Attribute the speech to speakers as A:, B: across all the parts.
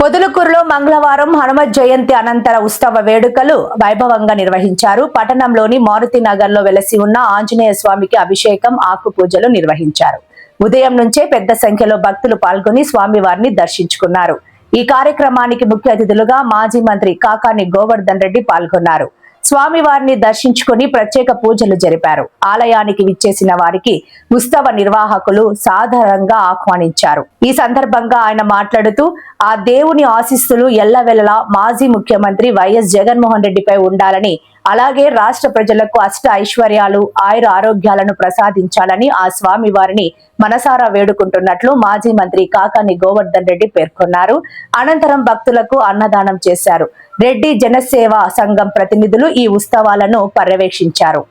A: పొదలకూరులో మంగళవారం హనుమత్ జయంతి అనంతర ఉత్సవ వేడుకలు వైభవంగా నిర్వహించారు. పట్టణంలోని మారుతి నగర్ లో వెలసి ఉన్న ఆంజనేయ స్వామికి అభిషేకం, ఆకు పూజలు నిర్వహించారు. ఉదయం నుంచే పెద్ద సంఖ్యలో భక్తులు పాల్గొని స్వామివారిని దర్శించుకున్నారు. ఈ కార్యక్రమానికి ముఖ్య అతిథులుగా మాజీ మంత్రి కాకాని గోవర్ధన్ రెడ్డి పాల్గొన్నారు. స్వామివారిని దర్శించుకుని ప్రత్యేక పూజలు జరిపారు. ఆలయానికి విచ్చేసిన వారికి ఉత్సవ నిర్వాహకులు సాదరంగా ఆహ్వానించారు. ఈ సందర్భంగా ఆయన మాట్లాడుతూ ఆ దేవుని ఆశీస్సులు ఎల్లవెల్లలా మాజీ ముఖ్యమంత్రి వైఎస్ జగన్మోహన్ రెడ్డిపై ఉండాలని, అలాగే రాష్ట్ర ప్రజలకు అష్ట ఐశ్వర్యాలు, ఆయుర ఆరోగ్యాలను ప్రసాదించాలని ఆ స్వామి వారిని మనసారా వేడుకుంటున్నట్లు మాజీ మంత్రి కాకాని గోవర్ధన్ రెడ్డి పేర్కొన్నారు. అనంతరం భక్తులకు అన్నదానం చేశారు. రెడ్డి జనసేవా సంఘం ప్రతినిధులు ఈ ఉత్సవాలను పర్యవేక్షించారు.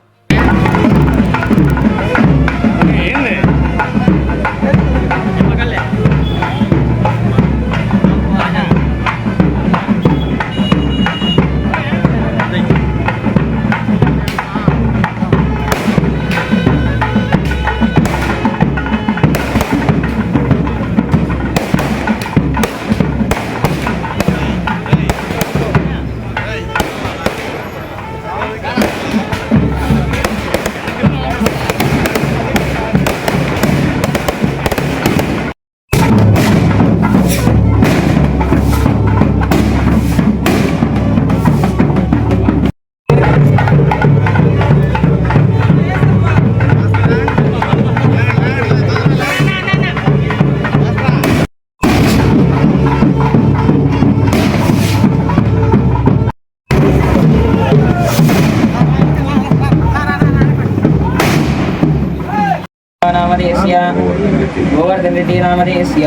B: गोवर्धन रेड्डी नामधेयस्य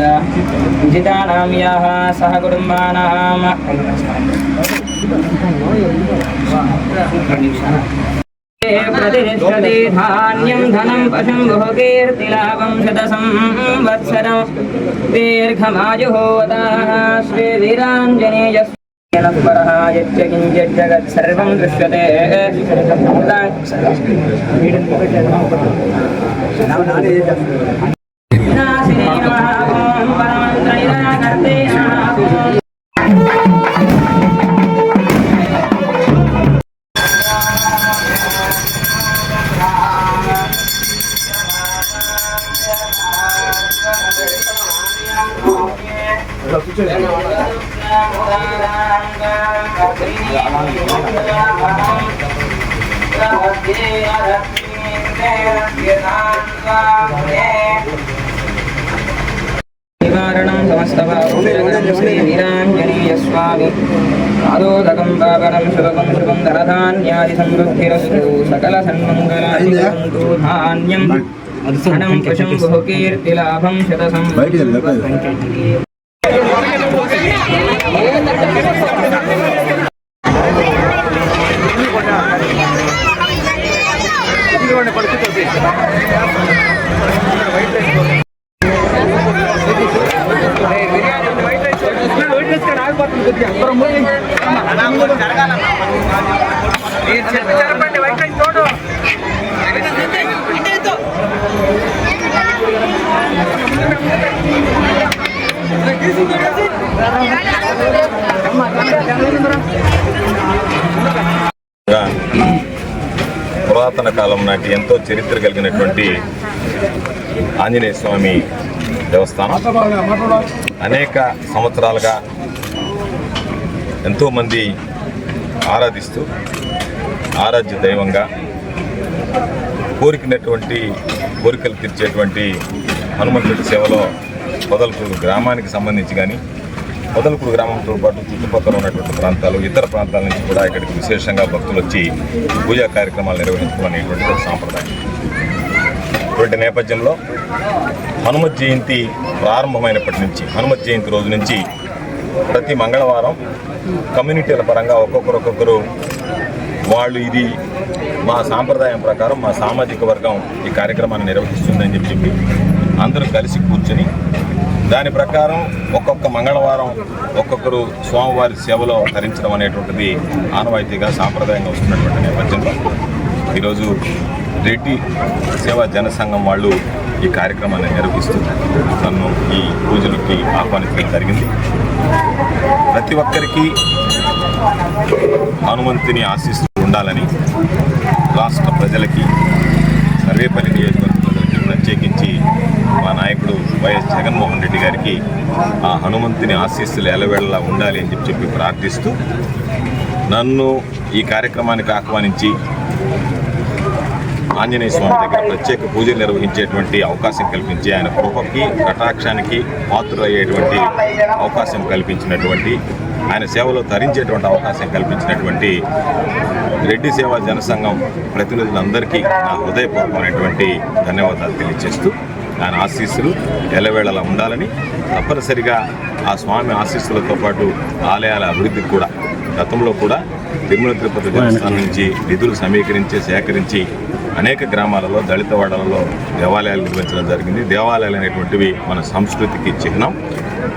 B: विजितानां याः सह कुटुम्बानां प्रतिष्ठते धान्यं धनं पशुं भोगीर्तिलाभं शतसंवत्सरं दीर्घमायुहोताः श्रीवीराञ्जनेयस्य परः यच्च किञ्चित् जगत् सर्वं दृश्यते नासिने नमः ॐ परमन्त्रनिराकर्ते नमः। निवारणं समस्तभावं श्री वीराञ्जनेय स्वामी आदोदकं पावनं शुभकं शुभं धनधान्यादि समृद्धिरस्तु सकल सन्मङ्गलानि भवन्तु धान्यं धनं पशुं बहुकीर्तिलाभं शतसंवत्सरं
C: పురాతన కాలం నాటి ఎంతో చరిత్ర కలిగినటువంటి ఆంజనేయ స్వామి దేవస్థానం అనేక సంవత్సరాలుగా ఎంతోమంది ఆరాధిస్తూ ఆరాధ్య దైవంగా కోరికలు తీర్చేటువంటి హనుమంతుడి సేవలో పొదలకూరు గ్రామానికి సంబంధించి కానీ పొదలకూరు గ్రామంతో పాటు చుట్టుపక్కల ఉన్నటువంటి ప్రాంతాలు, ఇతర ప్రాంతాల నుంచి కూడా ఇక్కడికి విశేషంగా భక్తులు వచ్చి పూజా కార్యక్రమాలు నిర్వహించడం అనేటువంటి ఒక సాంప్రదాయం. ఇటువంటి నేపథ్యంలో హనుమత్ జయంతి ప్రారంభమైనప్పటి నుంచి, హనుమత్ జయంతి రోజు నుంచి ప్రతి మంగళవారం కమ్యూనిటీల పరంగా ఒక్కొక్కరు వాళ్ళు ఇది మా సాంప్రదాయం ప్రకారం మా సామాజిక వర్గం ఈ కార్యక్రమాన్ని నిర్వహిస్తుందని చెప్పి అందరూ కలిసి కూర్చొని దాని ప్రకారం ఒక్కొక్క మంగళవారం ఒక్కొక్కరు స్వామివారి సేవలో ధరించడం అనేటువంటిది ఆనవాయితీగా సాంప్రదాయంగా వస్తున్నటువంటి నేపథ్యంలో ఈరోజు రెడ్డి సేవా జనసంఘం వాళ్ళు ఈ కార్యక్రమాన్ని నిర్వహిస్తూ నన్ను ఈ పూజలకి ఆహ్వానించడం జరిగింది. ప్రతి ఒక్కరికి హనుమంతుని ఆశీస్సులు ఉండాలని రాష్ట్ర ప్రజలకి, సర్వేపల్లి నియోజకవర్గ ప్రజలకి, ప్రత్యేకించి మా నాయకుడు వైఎస్ జగన్మోహన్ రెడ్డి గారికి ఆ హనుమంతుని ఆశీస్సులు ఎలవేళలా ఉండాలి అని చెప్పి ప్రార్థిస్తూ నన్ను ఈ కార్యక్రమానికి ఆహ్వానించి ఆంజనేయ స్వామి దగ్గర ప్రత్యేక పూజలు నిర్వహించేటువంటి అవకాశం కల్పించి ఆయన కృపకి, కటాక్షానికి పాత్రులయ్యేటువంటి అవకాశం కల్పించినటువంటి, ఆయన సేవలో తరించేటువంటి అవకాశం కల్పించినటువంటి రెడ్డి సేవా జనసంఘం ప్రతినిధులందరికీ నా హృదయపూర్వకమైనటువంటి ధన్యవాదాలు తెలియజేస్తూ ఆయన ఆశీస్సులు ఎల్లవేళలా ఉండాలని, తప్పనిసరిగా ఆ స్వామి ఆశీస్సులతో పాటు ఆలయాల అభివృద్ధికి కూడా గతంలో కూడా తిరుమల తిరుపతి దేవస్థానం నుంచి నిధులు సమీకరించి సేకరించి అనేక గ్రామాలలో, దళిత వాడలలో దేవాలయాలు నిర్మించడం జరిగింది. దేవాలయాలు అనేటువంటివి మన సంస్కృతికి చిహ్నం.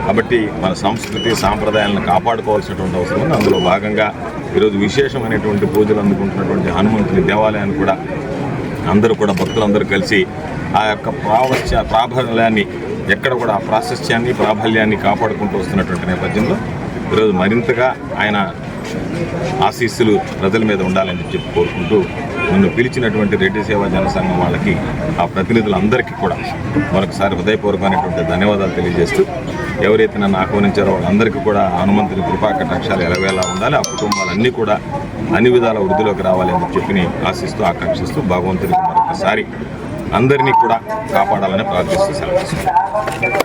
C: కాబట్టి మన సంస్కృతి సాంప్రదాయాలను కాపాడుకోవాల్సినటువంటి అవసరం ఉంది. అందులో భాగంగా ఈరోజు విశేషమైనటువంటి పూజలు అందుకుంటున్నటువంటి హనుమంతుని దేవాలయాన్ని కూడా అందరూ కూడా భక్తులందరూ కలిసి ఆ యొక్క ప్రాబల్యాన్ని ఎక్కడ కూడా ఆ ప్రాశస్త్యాన్ని, ప్రాబల్యాన్ని కాపాడుకుంటూ వస్తున్నటువంటి నేపథ్యంలో ఈరోజు మరింతగా ఆయన ఆశీస్సులు ప్రజల మీద ఉండాలని చెప్పి కోరుకుంటూ నన్ను పిలిచినటువంటి రెడ్డి సేవా జనసంఘం వాళ్ళకి, ఆ ప్రతినిధులందరికీ కూడా మరొకసారి హృదయపూర్వకమైనటువంటి ధన్యవాదాలు తెలియజేస్తూ, ఎవరైతే నన్ను ఆహ్వానించారో వాళ్ళందరికీ కూడా హనుమంతుని కృపా కటాక్షాలు ఎలవేలా ఉండాలి, ఆ కుటుంబాలన్నీ కూడా అన్ని విధాల వృద్ధిలోకి రావాలని చెప్పి ఆశిస్తూ, ఆకాంక్షిస్తూ భగవంతునికి మరొకసారి అందరినీ కూడా కాపాడాలని ప్రార్థిస్తూ సెలవు.